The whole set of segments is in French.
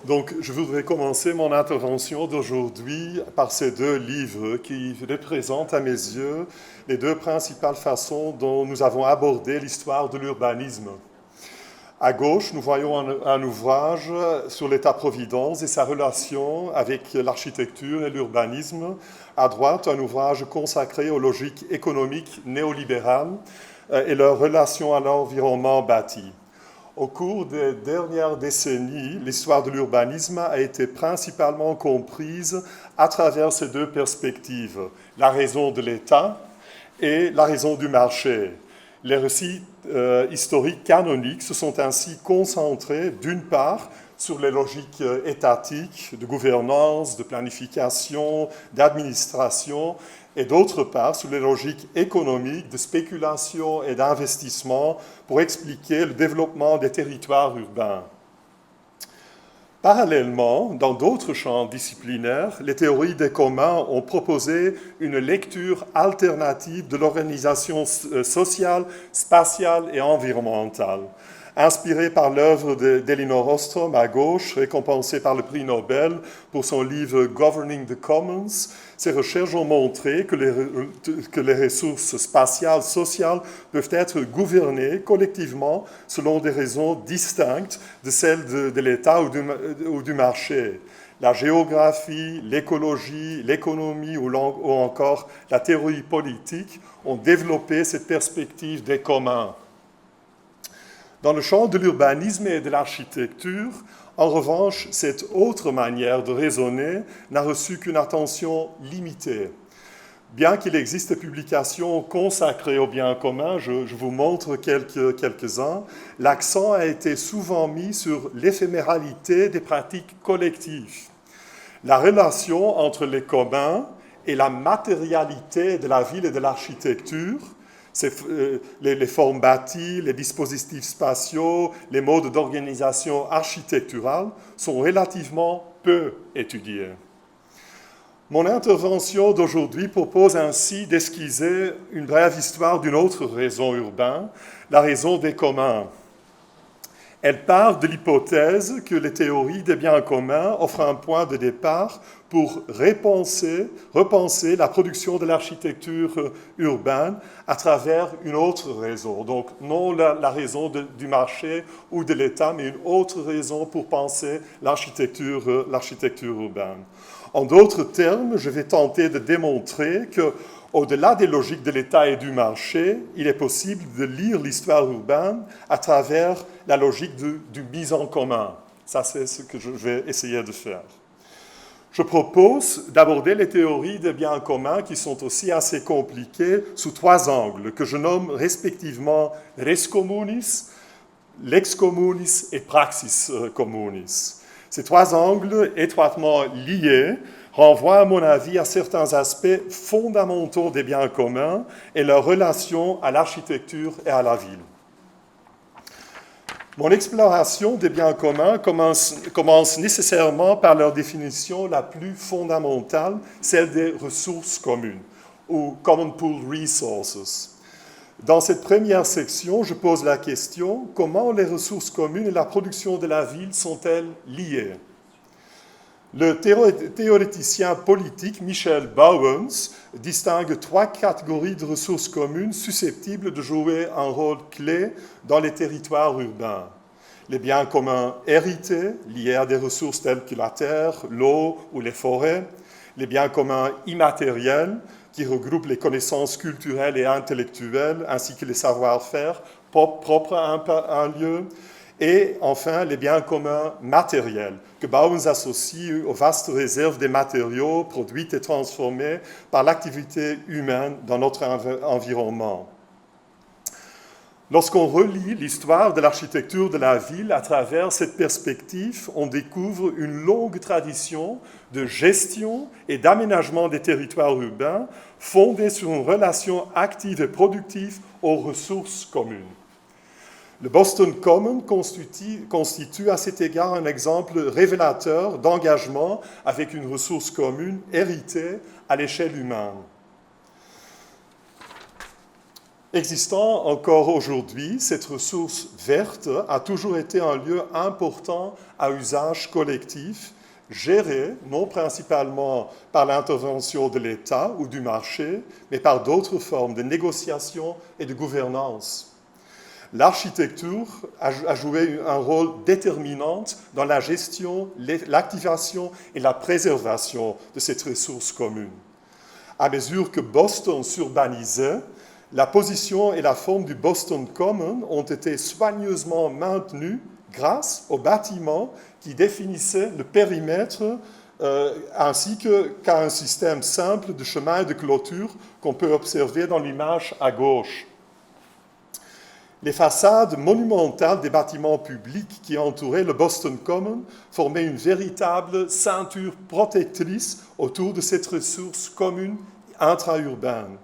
Donc, je voudrais commencer mon intervention d'aujourd'hui par ces deux livres qui représentent à mes yeux les deux principales façons dont nous avons abordé l'histoire de l'urbanisme. À gauche, nous voyons un ouvrage sur l'État-providence et sa relation avec l'architecture et l'urbanisme. À droite, un ouvrage consacré aux logiques économiques néolibérales et leur relation à l'environnement bâti. Au cours des dernières décennies, l'histoire de l'urbanisme a été principalement comprise à travers ces deux perspectives, la raison de l'État et la raison du marché. Les récits historiques canoniques se sont ainsi concentrés, d'une part, sur les logiques étatiques de gouvernance, de planification, d'administration, et d'autre part sur les logiques économiques de spéculation et d'investissement pour expliquer le développement des territoires urbains. Parallèlement, dans d'autres champs disciplinaires, les théories des communs ont proposé une lecture alternative de l'organisation sociale, spatiale et environnementale. Inspiré par l'œuvre d'Elinor Ostrom à gauche, récompensée par le prix Nobel pour son livre Governing the Commons, ces recherches ont montré que les ressources spatiales sociales peuvent être gouvernées collectivement selon des raisons distinctes de celles de l'État ou du marché. La géographie, l'écologie, l'économie ou encore la théorie politique ont développé cette perspective des communs. Dans le champ de l'urbanisme et de l'architecture, en revanche, cette autre manière de raisonner n'a reçu qu'une attention limitée. Bien qu'il existe des publications consacrées au bien commun, je vous montre quelques-uns, l'accent a été souvent mis sur l'éphéméralité des pratiques collectives. La relation entre les communs et la matérialité de la ville et de l'architecture, les formes bâties, les dispositifs spatiaux, les modes d'organisation architecturale sont relativement peu étudiés. Mon intervention d'aujourd'hui propose ainsi d'esquisser une brève histoire d'une autre raison urbaine, la raison des communs. Elle part de l'hypothèse que les théories des biens communs offrent un point de départ pour repenser la production de l'architecture urbaine à travers une autre raison. Donc, non la raison du marché ou de l'État, mais une autre raison pour penser l'architecture urbaine. En d'autres termes, je vais tenter de démontrer que au-delà des logiques de l'État et du marché, il est possible de lire l'histoire urbaine à travers la logique du mise en commun. Ça, c'est ce que je vais essayer de faire. Je propose d'aborder les théories des biens communs qui sont aussi assez compliquées sous trois angles que je nomme respectivement res communis, lex communis et praxis communis. Ces trois angles étroitement liés renvoient à mon avis à certains aspects fondamentaux des biens communs et leur relation à l'architecture et à la ville. Mon exploration des biens communs commence nécessairement par leur définition la plus fondamentale, celle des ressources communes, ou Common Pool Resources. Dans cette première section, je pose la question, comment les ressources communes et la production de la ville sont-elles liées ? Le théoréticien politique Michel Bauwens distingue trois catégories de ressources communes susceptibles de jouer un rôle clé dans les territoires urbains. Les biens communs hérités, liés à des ressources telles que la terre, l'eau ou les forêts. Les biens communs immatériels, qui regroupent les connaissances culturelles et intellectuelles, ainsi que les savoir-faire propres à un lieu. Et enfin, les biens communs matériels, que Bauwens associe aux vastes réserves des matériaux produits et transformés par l'activité humaine dans notre environnement. Lorsqu'on relit l'histoire de l'architecture de la ville à travers cette perspective, on découvre une longue tradition de gestion et d'aménagement des territoires urbains fondée sur une relation active et productive aux ressources communes. Le Boston Common constitue à cet égard un exemple révélateur d'engagement avec une ressource commune héritée à l'échelle humaine. Existant encore aujourd'hui, cette ressource verte a toujours été un lieu important à usage collectif, géré non principalement par l'intervention de l'État ou du marché, mais par d'autres formes de négociation et de gouvernance. L'architecture a joué un rôle déterminant dans la gestion, l'activation et la préservation de cette ressource commune. À mesure que Boston s'urbanisait, la position et la forme du Boston Common ont été soigneusement maintenues grâce aux bâtiments qui définissaient le périmètre ainsi qu'à un système simple de chemin et de clôture qu'on peut observer dans l'image à gauche. Les façades monumentales des bâtiments publics qui entouraient le Boston Common formaient une véritable ceinture protectrice autour de cette ressource commune intra-urbaine.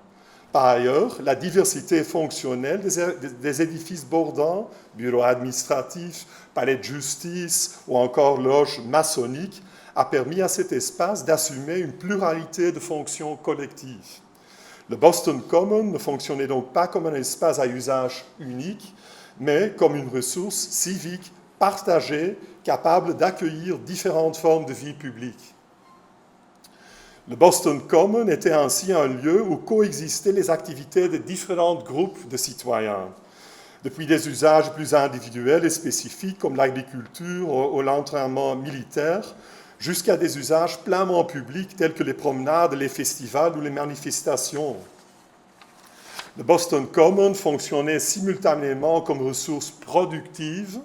Par ailleurs, la diversité fonctionnelle des édifices bordants, bureaux administratifs, palais de justice ou encore loges maçonniques, a permis à cet espace d'assumer une pluralité de fonctions collectives. Le Boston Common ne fonctionnait donc pas comme un espace à usage unique, mais comme une ressource civique partagée, capable d'accueillir différentes formes de vie publique. Le Boston Common était ainsi un lieu où coexistaient les activités de différents groupes de citoyens, depuis des usages plus individuels et spécifiques comme l'agriculture ou l'entraînement militaire, jusqu'à des usages pleinement publics tels que les promenades, les festivals ou les manifestations. Le Boston Common fonctionnait simultanément comme ressource productive,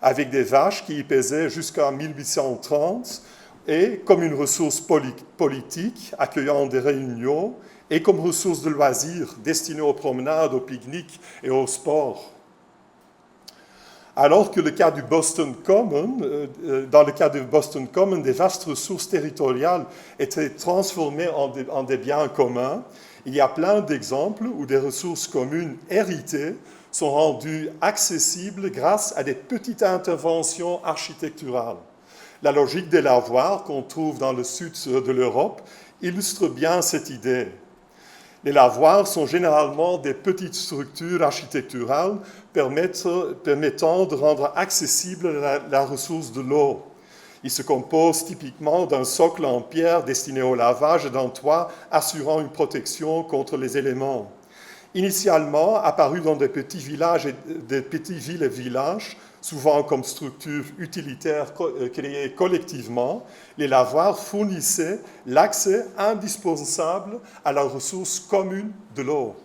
avec des vaches qui y pesaient jusqu'en 1830, et comme une ressource politique, accueillant des réunions, et comme ressource de loisirs destinée aux promenades, aux pique-niques et au sport. Alors que dans le cas du Boston Common, des vastes ressources territoriales étaient transformées en des biens communs, il y a plein d'exemples où des ressources communes héritées sont rendues accessibles grâce à des petites interventions architecturales. La logique des lavoirs qu'on trouve dans le sud de l'Europe illustre bien cette idée. Les lavoirs sont généralement des petites structures architecturales permettant de rendre accessible la ressource de l'eau. Ils se composent typiquement d'un socle en pierre destiné au lavage et d'un toit assurant une protection contre les éléments. Initialement apparus dans des petits villes et villages, souvent comme structures utilitaires créées collectivement, les lavoirs fournissaient l'accès indispensable à la ressource commune de l'eau.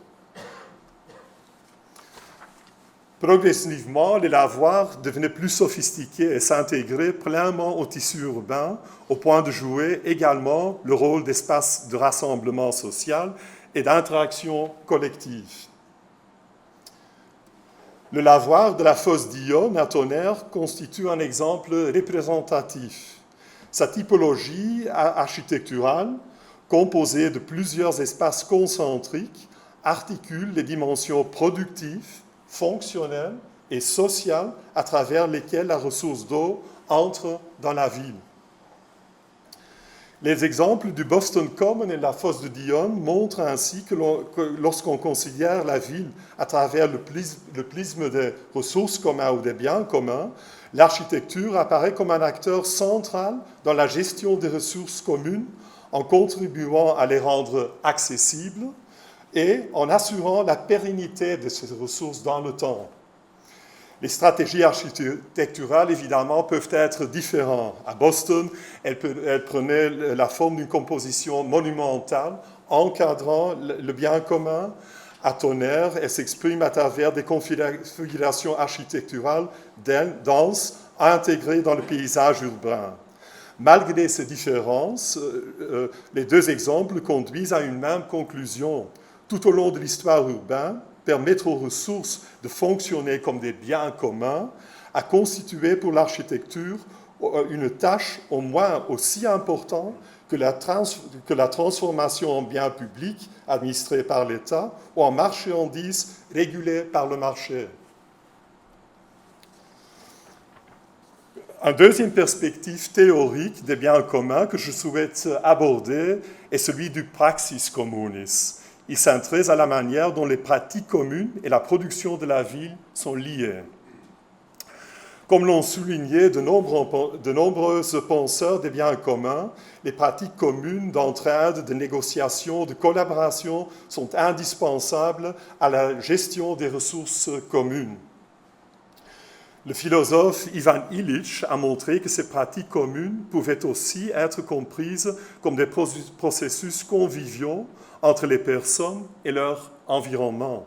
Progressivement, les lavoirs devenaient plus sophistiqués et s'intégraient pleinement au tissu urbain, au point de jouer également le rôle d'espace de rassemblement social et d'interaction collective. Le lavoir de la fosse d'Yonne à Tonnerre constitue un exemple représentatif. Sa typologie architecturale, composée de plusieurs espaces concentriques, articule les dimensions productives, fonctionnelles et sociales à travers lesquelles la ressource d'eau entre dans la ville. Les exemples du Boston Common et de la fosse de Dionne montrent ainsi que lorsqu'on considère la ville à travers le prisme des ressources communes ou des biens communs, l'architecture apparaît comme un acteur central dans la gestion des ressources communes en contribuant à les rendre accessibles et en assurant la pérennité de ces ressources dans le temps. Les stratégies architecturales, évidemment, peuvent être différentes. À Boston, elles prenaient la forme d'une composition monumentale encadrant le bien commun. À Tonnerre, elles s'expriment à travers des configurations architecturales denses intégrées dans le paysage urbain. Malgré ces différences, les deux exemples conduisent à une même conclusion. Tout au long de l'histoire urbaine, permettre aux ressources de fonctionner comme des biens communs a constitué pour l'architecture une tâche au moins aussi importante que la transformation en bien public administré par l'État ou en marchandises régulées par le marché. Une deuxième perspective théorique des biens communs que je souhaite aborder est celui du praxis communis. Il s'intéresse à la manière dont les pratiques communes et la production de la ville sont liées. Comme l'ont souligné de nombreux penseurs des biens communs, les pratiques communes d'entraide, de négociation, de collaboration sont indispensables à la gestion des ressources communes. Le philosophe Ivan Illich a montré que ces pratiques communes pouvaient aussi être comprises comme des processus conviviaux entre les personnes et leur environnement.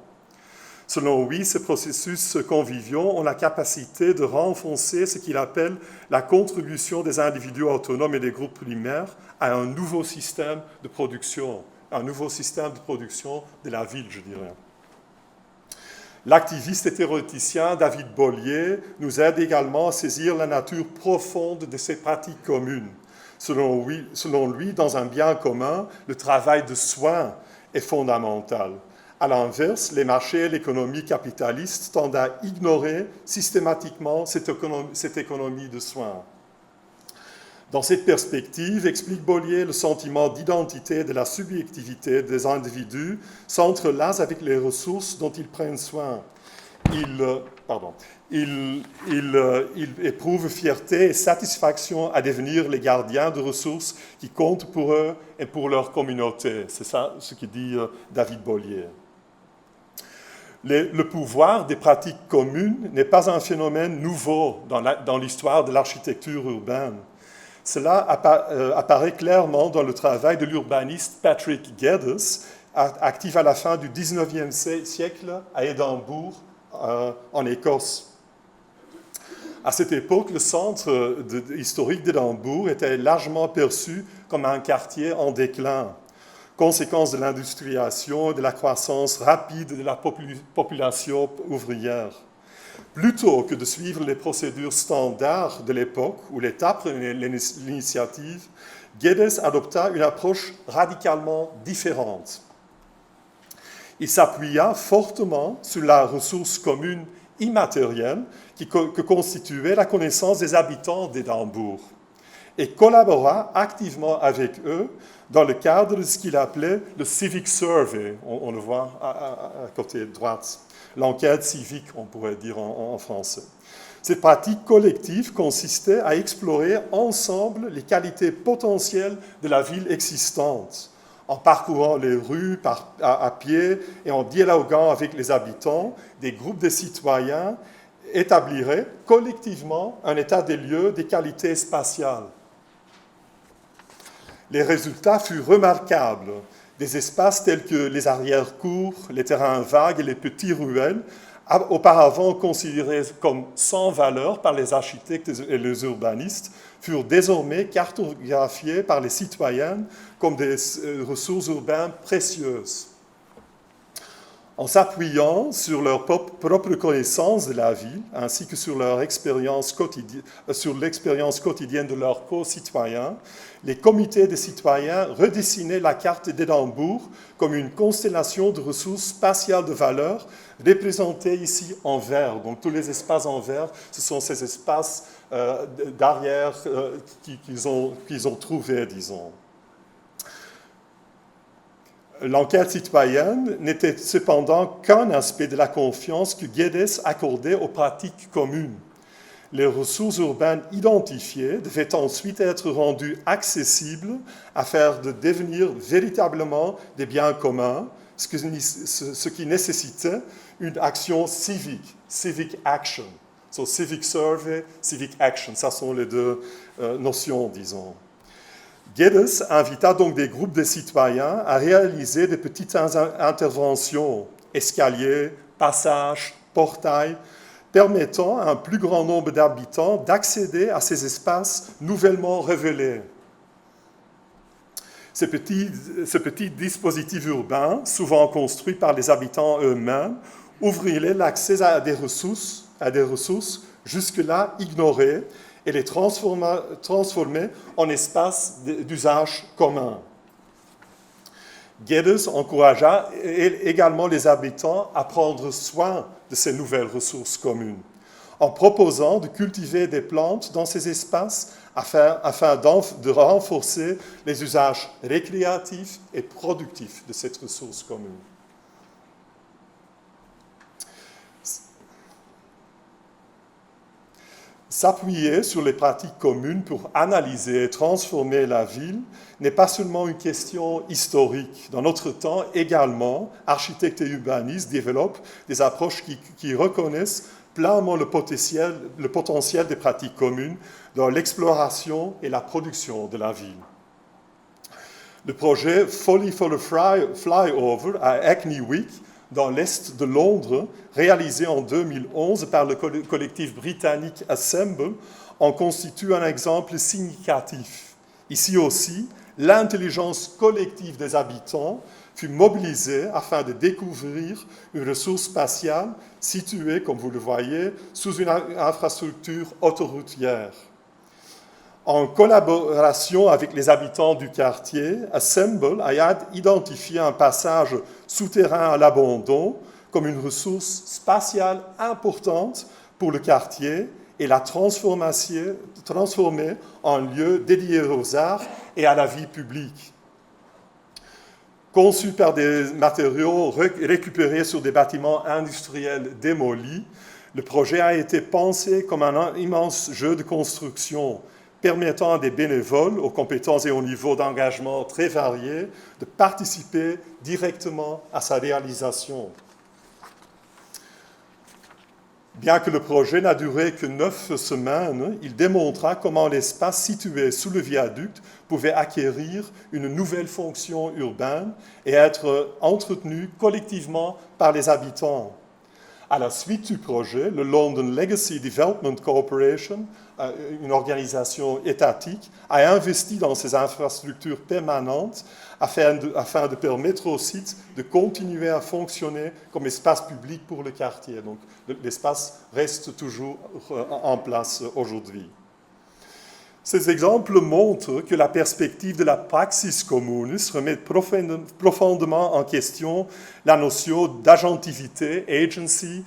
Selon lui, ces processus conviviaux ont la capacité de renforcer ce qu'il appelle la contribution des individus autonomes et des groupes primaires à un nouveau système de production de la ville, je dirais. L'activiste et théoréticien David Bollier nous aide également à saisir la nature profonde de ces pratiques communes. Selon lui, dans un bien commun, le travail de soin est fondamental. À l'inverse, les marchés et l'économie capitaliste tendent à ignorer systématiquement cette économie de soins. Dans cette perspective, explique Bollier, le sentiment d'identité et de la subjectivité des individus s'entrelacent avec les ressources dont ils prennent soin. Ils éprouvent fierté et satisfaction à devenir les gardiens de ressources qui comptent pour eux et pour leur communauté. C'est ça ce que dit David Bollier. Le pouvoir des pratiques communes n'est pas un phénomène nouveau dans l'histoire de l'architecture urbaine. Cela apparaît clairement dans le travail de l'urbaniste Patrick Geddes, actif à la fin du XIXe siècle à Édimbourg, en Écosse. À cette époque, le centre historique d'Édimbourg était largement perçu comme un quartier en déclin, conséquence de l'industrialisation et de la croissance rapide de la population ouvrière. Plutôt que de suivre les procédures standards de l'époque où l'État prenait l'initiative, Geddes adopta une approche radicalement différente. Il s'appuya fortement sur la ressource commune immatérielle que constituait la connaissance des habitants d'Édimbourg et collabora activement avec eux dans le cadre de ce qu'il appelait le Civic Survey, on le voit à côté droite, l'enquête civique, on pourrait dire en français. Cette pratique collective consistait à explorer ensemble les qualités potentielles de la ville existante, en parcourant les rues à pied et en dialoguant avec les habitants. Des groupes de citoyens établiraient collectivement un état des lieux des qualités spatiales. Les résultats furent remarquables. Des espaces tels que les arrière-cours, les terrains vagues et les petits ruelles, auparavant considérés comme sans valeur par les architectes et les urbanistes, furent désormais cartographiés par les citoyens comme des ressources urbaines précieuses. En s'appuyant sur leur propre connaissance de la ville, ainsi que sur l'expérience quotidienne de leurs co-citoyens, les comités de citoyens redessinaient la carte d'Édimbourg comme une constellation de ressources spatiales de valeur, représentées ici en vert. Donc tous les espaces en vert, ce sont ces espaces d'arrière qu'ils ont trouvés, disons. L'enquête citoyenne n'était cependant qu'un aspect de la confiance que Geddes accordait aux pratiques communes. Les ressources urbaines identifiées devaient ensuite être rendues accessibles afin de devenir véritablement des biens communs, ce qui nécessitait une action civique, civic action. So, civic survey, civic action, ça sont les deux notions, disons. Geddes invita donc des groupes de citoyens à réaliser de petites interventions, escaliers, passages, portails, permettant à un plus grand nombre d'habitants d'accéder à ces espaces nouvellement révélés. Ce petit dispositif urbain, souvent construit par les habitants eux-mêmes, ouvrirait l'accès à des ressources jusque-là ignorées et les transformer en espaces d'usage commun. Geddes encouragea également les habitants à prendre soin de ces nouvelles ressources communes. en proposant de cultiver des plantes dans ces espaces afin de renforcer les usages récréatifs et productifs de cette ressource commune. S'appuyer sur les pratiques communes pour analyser et transformer la ville n'est pas seulement une question historique. Dans notre temps également, architectes et urbanistes développent des approches qui reconnaissent pleinement le potentiel des pratiques communes dans l'exploration et la production de la ville. Le projet Folly for the Flyover à Hackney Wick, dans l'est de Londres, réalisé en 2011 par le collectif britannique Assemble, en constitue un exemple significatif. Ici aussi, l'intelligence collective des habitants fut mobilisée afin de découvrir une ressource spatiale située, comme vous le voyez, sous une infrastructure autoroutière. En collaboration avec les habitants du quartier, Assemble a identifié un passage souterrain à l'abandon comme une ressource spatiale importante pour le quartier et l'a transformé en lieu dédié aux arts et à la vie publique. Conçu par des matériaux récupérés sur des bâtiments industriels démolis, le projet a été pensé comme un immense jeu de construction permettant à des bénévoles aux compétences et au niveau d'engagement très variés de participer directement à sa réalisation. Bien que le projet n'a duré que 9 semaines, il démontra comment l'espace situé sous le viaduc pouvait acquérir une nouvelle fonction urbaine et être entretenu collectivement par les habitants. À la suite du projet, le London Legacy Development Corporation, une organisation étatique, a investi dans ces infrastructures permanentes afin de permettre au site de continuer à fonctionner comme espace public pour le quartier. Donc l'espace reste toujours en place aujourd'hui. Ces exemples montrent que la perspective de la praxis communis remet profondément en question la notion d'agentivité, agency,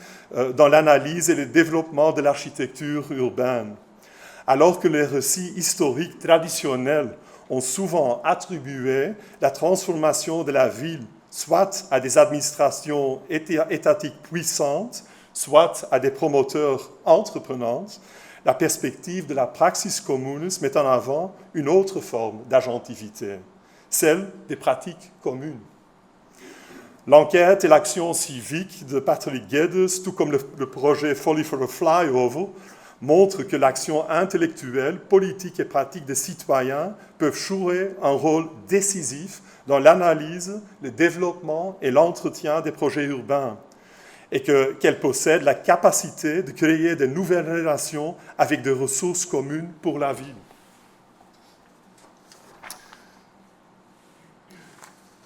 dans l'analyse et le développement de l'architecture urbaine. Alors que les récits historiques traditionnels ont souvent attribué la transformation de la ville soit à des administrations étatiques puissantes, soit à des promoteurs entreprenants, la perspective de la praxis communis met en avant une autre forme d'agentivité, celle des pratiques communes. L'enquête et l'action civique de Patrick Geddes, tout comme le projet Folly for a Flyover, montrent que l'action intellectuelle, politique et pratique des citoyens peuvent jouer un rôle décisif dans l'analyse, le développement et l'entretien des projets urbains, et qu'elle possède la capacité de créer de nouvelles relations avec des ressources communes pour la ville.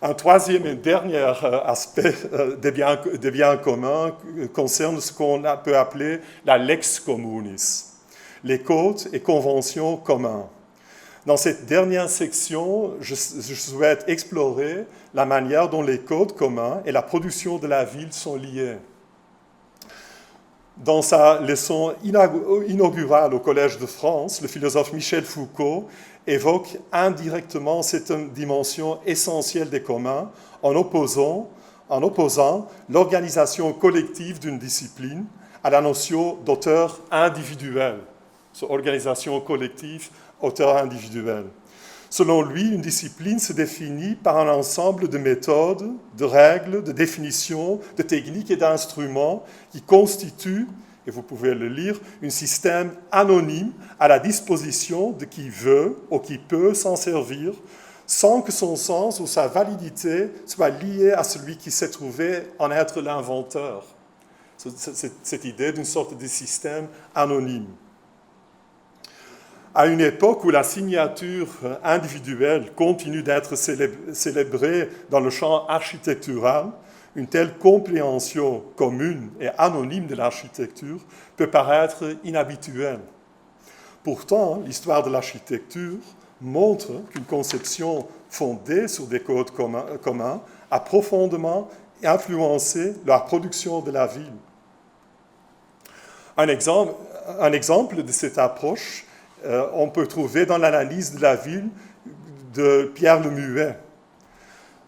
Un troisième et dernier aspect des biens communs concerne ce qu'on peut appeler la lex communis, les codes et conventions communs. Dans cette dernière section, je souhaite explorer la manière dont les codes communs et la production de la ville sont liés. Dans sa leçon inaugurale au Collège de France, le philosophe Michel Foucault évoque indirectement cette dimension essentielle des communs en opposant l'organisation collective d'une discipline à la notion d'auteur individuel. Organisation collective, auteur individuel. Selon lui, une discipline se définit par un ensemble de méthodes, de règles, de définitions, de techniques et d'instruments qui constituent, et vous pouvez le lire, un système anonyme à la disposition de qui veut ou qui peut s'en servir, sans que son sens ou sa validité soit lié à celui qui s'est trouvé en être l'inventeur. Cette idée d'une sorte de système anonyme. À une époque où la signature individuelle continue d'être célébrée dans le champ architectural, une telle compréhension commune et anonyme de l'architecture peut paraître inhabituelle. Pourtant, l'histoire de l'architecture montre qu'une conception fondée sur des codes communs a profondément influencé la production de la ville. Un exemple de cette approche, on peut trouver dans l'analyse de la ville de Pierre Lemuet.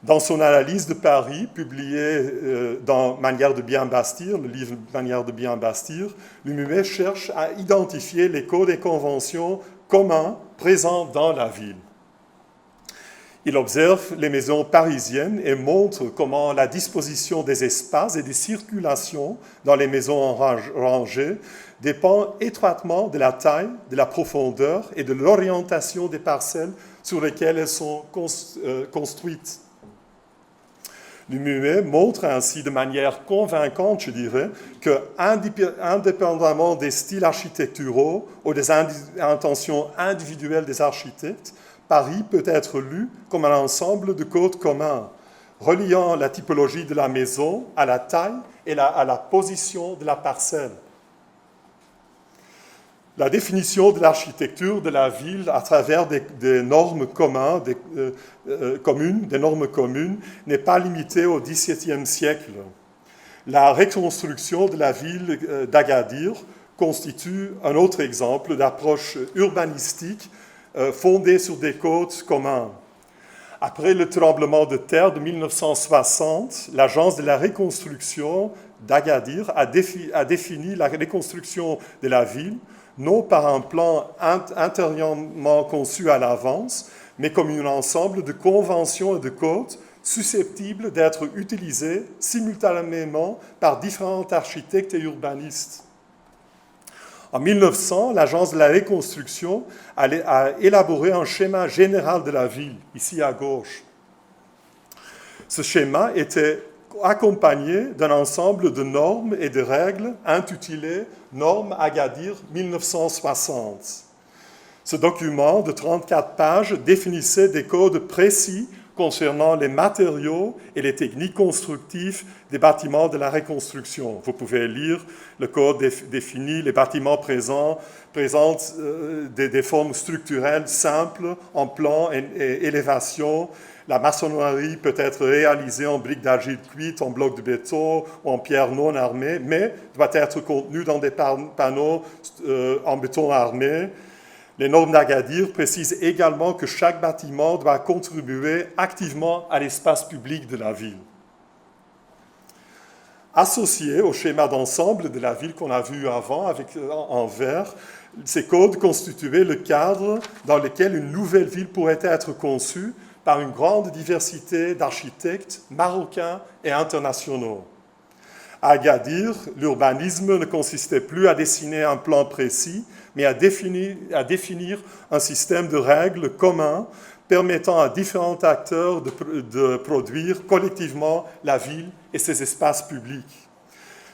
Dans son analyse de Paris, publiée dans Manière de bien bâtir, le livre Manière de bien bâtir, Lemuet cherche à identifier les codes et conventions communs présents dans la ville. Il observe les maisons parisiennes et montre comment la disposition des espaces et des circulations dans les maisons rangées dépend étroitement de la taille, de la profondeur et de l'orientation des parcelles sur lesquelles elles sont construites. Lemuet montre ainsi de manière convaincante, je dirais, que indépendamment des styles architecturaux ou des intentions individuelles des architectes, Paris peut être lu comme un ensemble de codes communs, reliant la typologie de la maison à la taille et à la position de la parcelle. La définition de l'architecture de la ville à travers des normes communes, n'est pas limitée au XVIIe siècle. La reconstruction de la ville d'Agadir constitue un autre exemple d'approche urbanistique fondée sur des codes communs. Après le tremblement de terre de 1960, l'Agence de la reconstruction d'Agadir a défini la reconstruction de la ville non par un plan intérieurement conçu à l'avance, mais comme un ensemble de conventions et de codes susceptibles d'être utilisés simultanément par différents architectes et urbanistes. En 1900, l'Agence de la reconstruction a élaboré un schéma général de la ville, ici à gauche. Ce schéma était accompagné d'un ensemble de normes et de règles intitulé « Normes Agadir 1960 ». Ce document de 34 pages définissait des codes précis concernant les matériaux et les techniques constructives des bâtiments de la reconstruction. Vous pouvez lire, le code définit les bâtiments présentent des formes structurelles simples en plan et élévation. La maçonnerie peut être réalisée en briques d'argile cuite, en blocs de béton ou en pierre non armée, mais doit être contenue dans des panneaux en béton armé. Les normes d'Agadir précisent également que chaque bâtiment doit contribuer activement à l'espace public de la ville. Associés au schéma d'ensemble de la ville qu'on a vu avant en vert, ces codes constituaient le cadre dans lequel une nouvelle ville pourrait être conçue par une grande diversité d'architectes marocains et internationaux. À Agadir, l'urbanisme ne consistait plus à dessiner un plan précis, mais à définir un système de règles communs permettant à différents acteurs de produire collectivement la ville et ses espaces publics.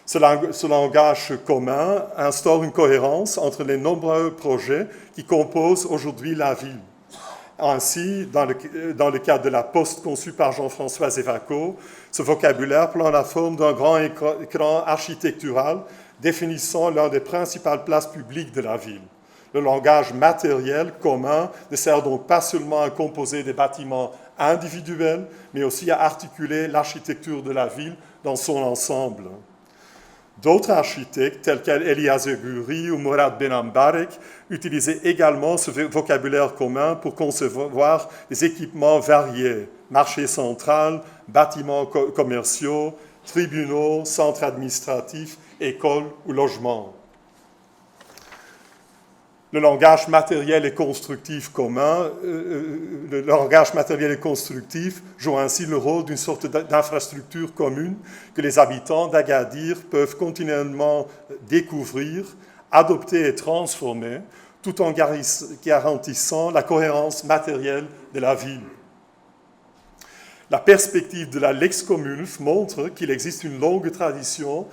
Ce langage commun instaure une cohérence entre les nombreux projets qui composent aujourd'hui la ville. Ainsi, dans le cadre de la Poste conçue par Jean-François Zévaco, ce vocabulaire prend la forme d'un grand écran architectural définissant l'une des principales places publiques de la ville. Le langage matériel commun ne sert donc pas seulement à composer des bâtiments individuels, mais aussi à articuler l'architecture de la ville dans son ensemble. D'autres architectes, tels qu'Elias Guri ou Mourad Benambarek, utilisaient également ce vocabulaire commun pour concevoir des équipements variés, marché central, bâtiments commerciaux, tribunaux, centres administratifs, écoles ou logements. Le langage matériel et constructif commun, le langage matériel et constructif joue ainsi le rôle d'une sorte d'infrastructure commune que les habitants d'Agadir peuvent continuellement découvrir, adopter et transformer, tout en garantissant la cohérence matérielle de la ville. La perspective de la Lex Communf montre qu'il existe une longue tradition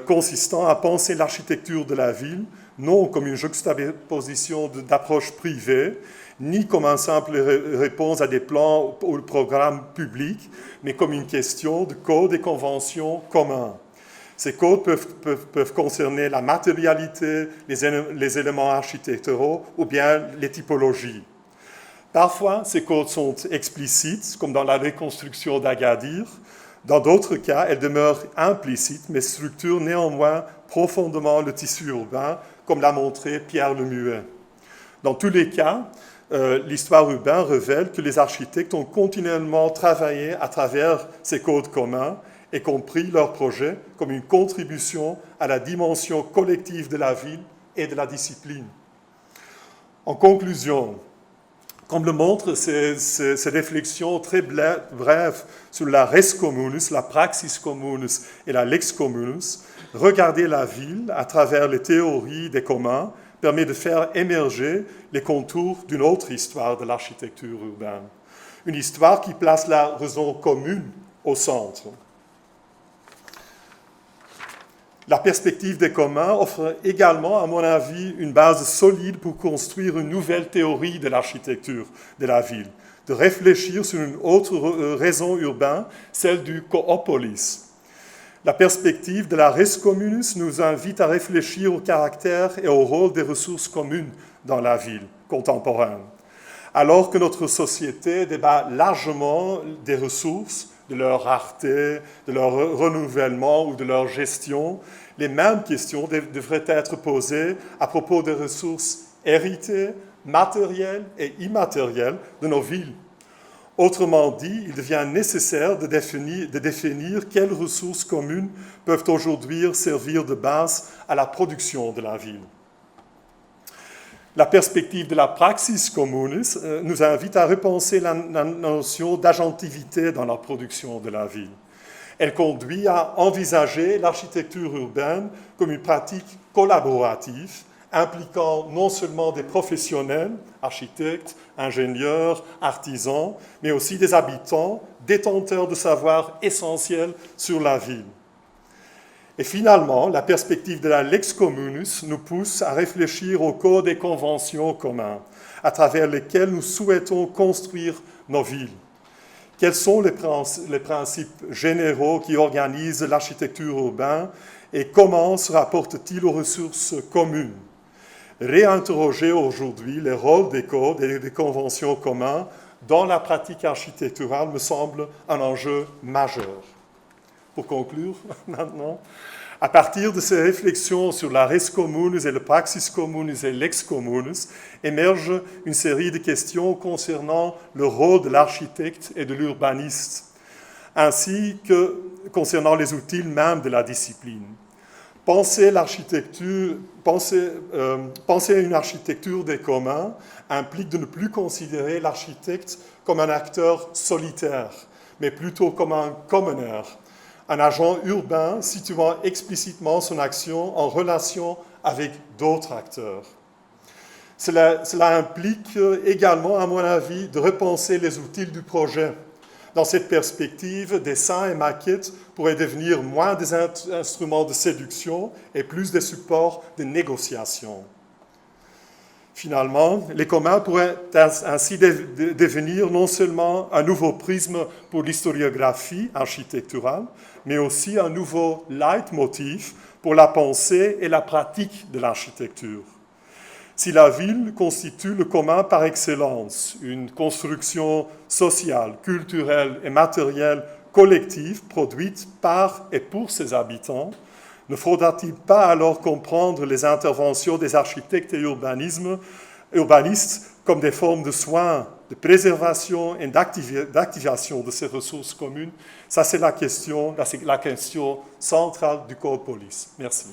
consistant à penser l'architecture de la ville non comme une juxtaposition d'approches privées, ni comme une simple réponse à des plans ou programmes publics, mais comme une question de codes et conventions communs. Ces codes peuvent concerner la matérialité, les éléments architecturaux ou bien les typologies. Parfois, ces codes sont explicites, comme dans la reconstruction d'Agadir. Dans d'autres cas, elles demeurent implicites, mais structurent néanmoins profondément le tissu urbain, comme l'a montré Pierre Lemuet. Dans tous les cas, l'histoire urbaine révèle que les architectes ont continuellement travaillé à travers ces codes communs et compris leur projet comme une contribution à la dimension collective de la ville et de la discipline. En conclusion, comme le montrent ces réflexions très brèves sur la res communis, la praxis communis et la lex communis, regarder la ville à travers les théories des communs permet de faire émerger les contours d'une autre histoire de l'architecture urbaine. Une histoire qui place la raison commune au centre. La perspective des communs offre également, à mon avis, une base solide pour construire une nouvelle théorie de l'architecture de la ville, de réfléchir sur une autre raison urbaine, celle du coopolis. La perspective de la res communis nous invite à réfléchir au caractère et au rôle des ressources communes dans la ville contemporaine. Alors que notre société débat largement des ressources, de leur rareté, de leur renouvellement ou de leur gestion, les mêmes questions devraient être posées à propos des ressources héritées, matérielles et immatérielles de nos villes. Autrement dit, il devient nécessaire de définir quelles ressources communes peuvent aujourd'hui servir de base à la production de la ville. La perspective de la praxis communis nous invite à repenser la notion d'agentivité dans la production de la ville. Elle conduit à envisager l'architecture urbaine comme une pratique collaborative impliquant non seulement des professionnels, architectes, ingénieurs, artisans, mais aussi des habitants, détenteurs de savoirs essentiels sur la ville. Et finalement, la perspective de la lex communis nous pousse à réfléchir aux codes et conventions communs, à travers lesquels nous souhaitons construire nos villes. Quels sont les principes généraux qui organisent l'architecture urbaine et comment se rapportent-ils aux ressources communes? Réinterroger aujourd'hui les rôles des codes et des conventions communs dans la pratique architecturale me semble un enjeu majeur. Pour conclure maintenant, à partir de ces réflexions sur la res communis et le praxis communis et lex communis, émerge une série de questions concernant le rôle de l'architecte et de l'urbaniste, ainsi que concernant les outils même de la discipline. Penser une architecture des communs implique de ne plus considérer l'architecte comme un acteur solitaire, mais plutôt comme un commoner, un agent urbain situant explicitement son action en relation avec d'autres acteurs. Cela implique également, à mon avis, de repenser les outils du projet. Dans cette perspective, dessins et maquettes pourraient devenir moins des instruments de séduction et plus des supports de négociation. Finalement, les communs pourraient ainsi devenir non seulement un nouveau prisme pour l'historiographie architecturale, mais aussi un nouveau leitmotiv pour la pensée et la pratique de l'architecture. Si la ville constitue le commun par excellence, une construction sociale, culturelle et matérielle collective produite par et pour ses habitants, ne faudra-t-il pas alors comprendre les interventions des architectes et urbanistes comme des formes de soins, de préservation et d'activation de ces ressources communes? Ça, c'est la question centrale du Coopolis. Merci.